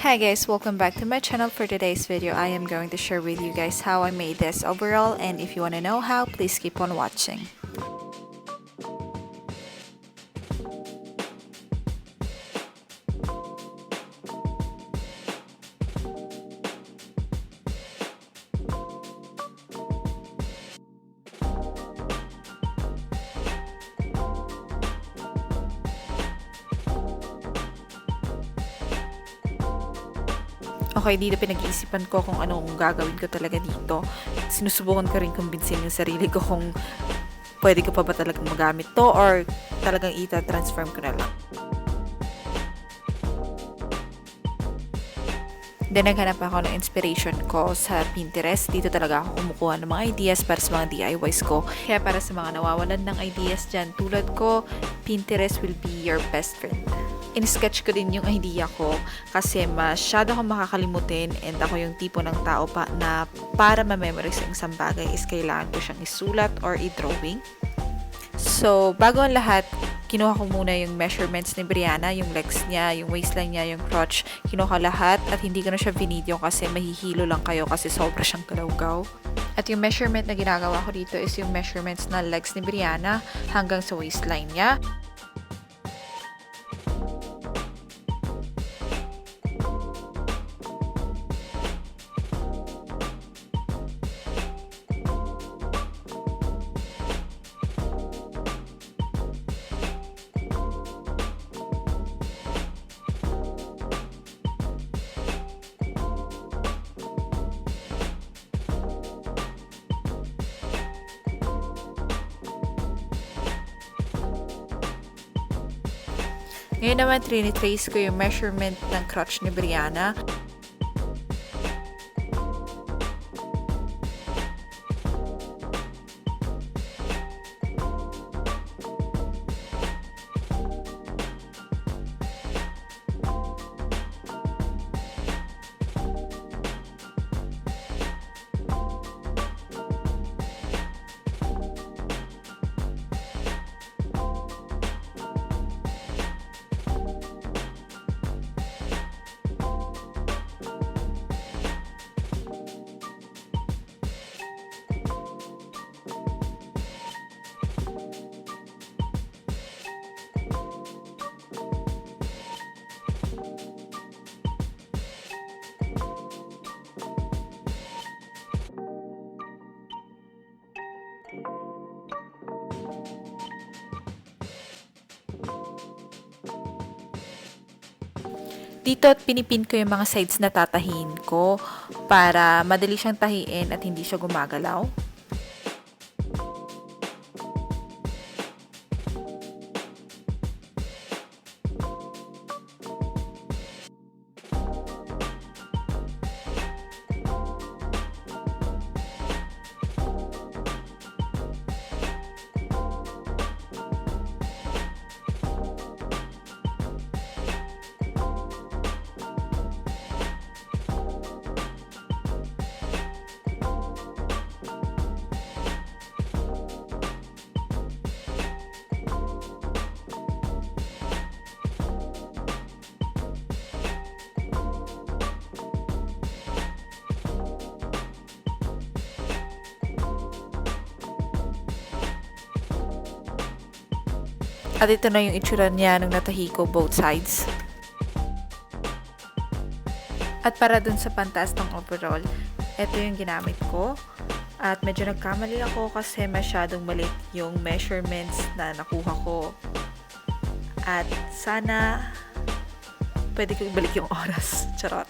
Hi guys, welcome back to my channel. For today's video, I am going to share with you guys how I made this overall, and if you want to know how, please keep on watching. Okay, dito pinag-iisipan ko kung anong gagawin ko talaga dito. Sinusubukan ko rin kumbinsin yung sarili ko kung pwede ko pa ba talagang magamit to or talagang ita-transform ko na lang. Then naghanap ako ng inspiration ko sa Pinterest. Dito talaga ako kumukuha ng mga ideas para sa mga DIYs ko. Kaya para sa mga nawawalan ng ideas dyan tulad ko, Pinterest will be your best friend. In-sketch ko din yung idea ko kasi masyado akong makakalimutin and ako yung tipo ng tao pa na para ma-memorize ang isang bagay is kailangan ko siyang isulat or i-drawing. So, bago ang lahat, kinuha ko muna yung measurements ni Breanna, yung legs niya, yung waistline niya, yung crotch. Kinuha lahat at hindi ko na siya video kasi mahihilo lang kayo kasi sobra siyang galawgaw. At yung measurement na ginagawa ko dito is yung measurements na legs ni Breanna hanggang sa waistline niya. Ngayon naman, trinitrace ko yung measurement ng crotch ni Breanna. Dito pinipin ko yung mga sides na tatahiin ko para madali siyang tahiin at hindi siya gumagalaw. At ito na yung itsura niya nung natahi ko both sides. At para dun sa pantaas ng overall, ito yung ginamit ko. At medyo nagkamali ako kasi masyadong maliit yung measurements na nakuha ko. At sana pwede ko ibalik yung oras. Charot.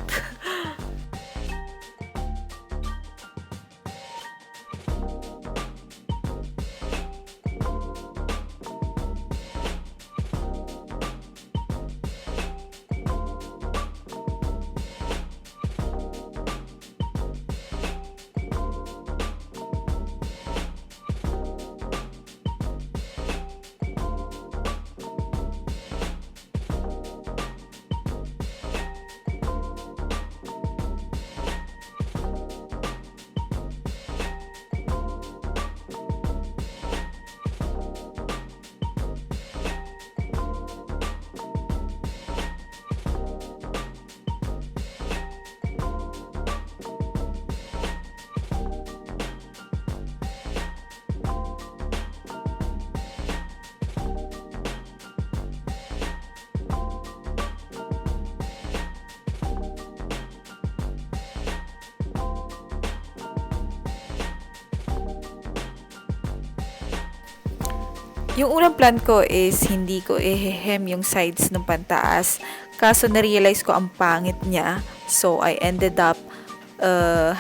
Yung unang plan ko is hindi ko i-hem yung sides ng pantaas. Kaso na-realize ko ang pangit niya. So, I ended up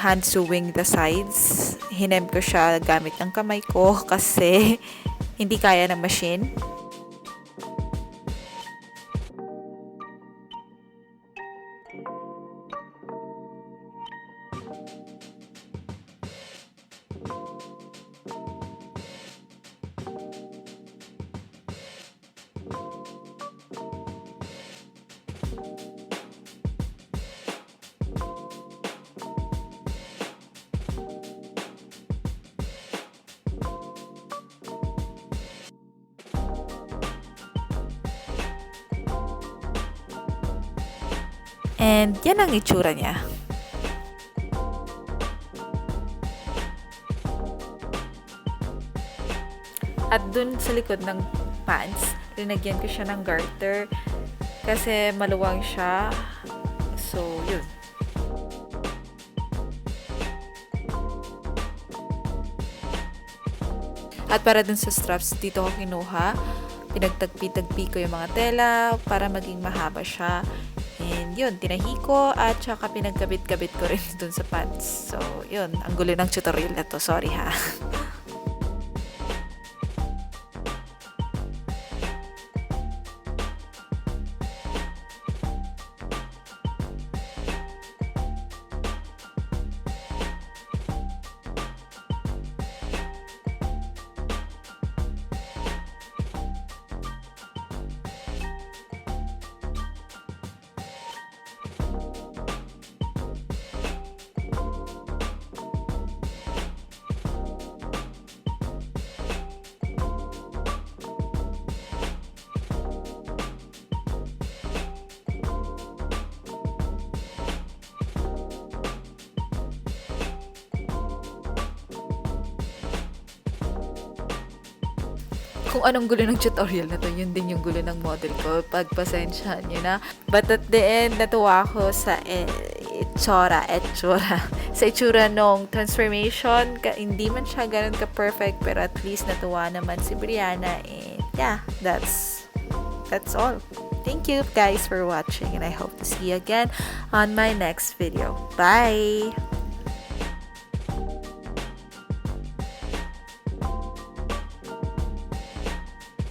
hand sewing the sides. Hinem ko siya gamit ng kamay ko kasi hindi kaya ng machine. And yan ang itsura niya. At dun sa likod ng pants, linagyan ko siya ng garter kasi maluwang siya. So, yun. At para dun sa straps, dito ko kinuha. Pinagtagpi-tagpi ko yung mga tela para maging mahaba siya. And yun, tinahi ko at saka pinagkabit-kabit ko rin dun sa pants. So, yun. Ang gulo ng tutorial na to. Sorry ha. Kung anong gulo ng tutorial na to, yun din yung gulo ng model ko. Pagpasensyahan nyo na. But at the end, natuwa ako sa itsura. Sa itsura nung transformation. Hindi man siya ganun ka-perfect, pero at least natuwa naman si Breanna. And yeah, that's all. Thank you guys for watching, and I hope to see you again on my next video. Bye!